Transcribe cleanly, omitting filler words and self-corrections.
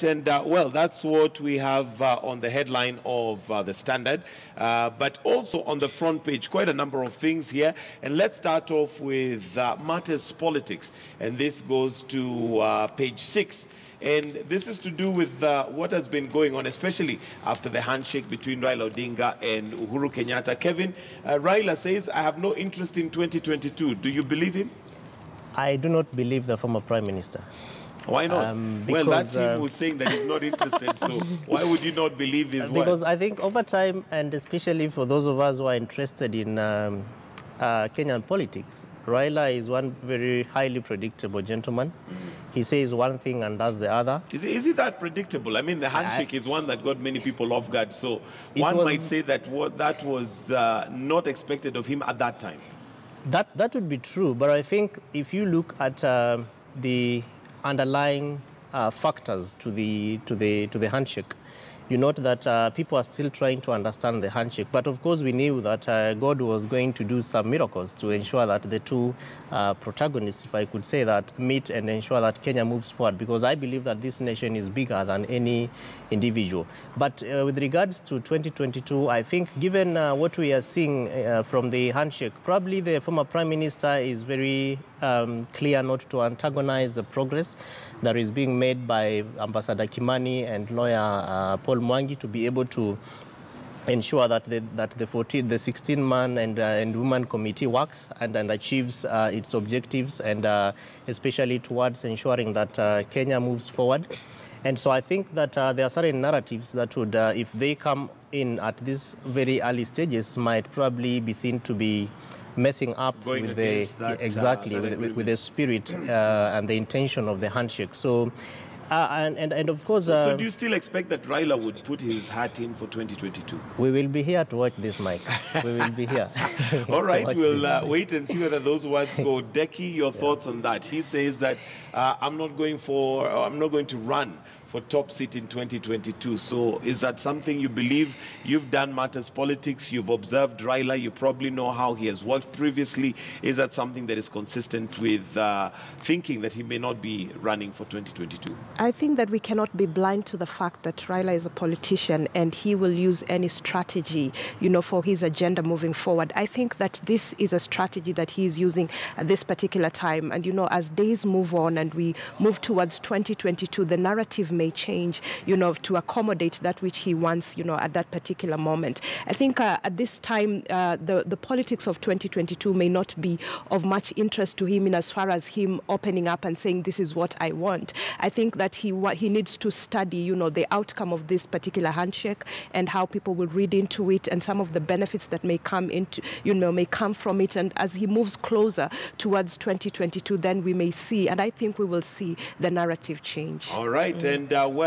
And well, that's what we have on the headline of the Standard, but also on the front page, quite a number of things here. And let's start off with matters politics. And this goes to page 6. And this is to do with what has been going on, especially after the handshake between Raila Odinga and Uhuru Kenyatta. Kevin, Raila says, I have no interest in 2022. Do you believe him? I do not believe the former Prime Minister. Why not? Well, that's him who's saying that he's not interested, so why would you not believe his word? Because I think over time, and especially for those of us who are interested in Kenyan politics, Raila is one very highly predictable gentleman. He says one thing and does the other. Is it that predictable? I mean, the handshake is one that got many people off guard, so one might say that that was not expected of him at that time. That would be true, but I think if you look at the underlying factors to the handshake, you note that people are still trying to understand the handshake. But of course, we knew that God was going to do some miracles to ensure that the two protagonists, if I could say that, meet and ensure that Kenya moves forward. Because I believe that this nation is bigger than any individual. But with regards to 2022, I think given what we are seeing from the handshake, probably the former Prime Minister is very clear not to antagonize the progress that is being made by Ambassador Kimani and lawyer Paul Mwangi to be able to ensure that the 16-man and woman committee works and achieves its objectives, and especially towards ensuring that Kenya moves forward. And so I think that there are certain narratives that would, if they come in at these very early stages, might probably be seen to be messing up with the with the spirit and the intention of the handshake. So, and of course. So do you still expect that Raila would put his hat in for 2022? We will be here to watch this, Mike. We will be here. All right, we'll wait and see whether those words go. Deki, your thoughts on that? He says that I'm not going to run for top seat in 2022. So is that something you believe? You've done matters politics, you've observed Raila, you probably know how he has worked previously. Is that something that is consistent with thinking that he may not be running for 2022? I think that we cannot be blind to the fact that Raila is a politician and he will use any strategy, for his agenda moving forward. I think that this is a strategy that he is using at this particular time. And, as days move on and we move towards 2022, the narrative may change, to accommodate that which he wants, at that particular moment. I think at this time, the politics of 2022 may not be of much interest to him in as far as him opening up and saying, this is what I want. I think that he needs to study, the outcome of this particular handshake and how people will read into it and some of the benefits that may come into, may come from it. And as he moves closer towards 2022, then we may see, and I think we will see the narrative change. All right, and well.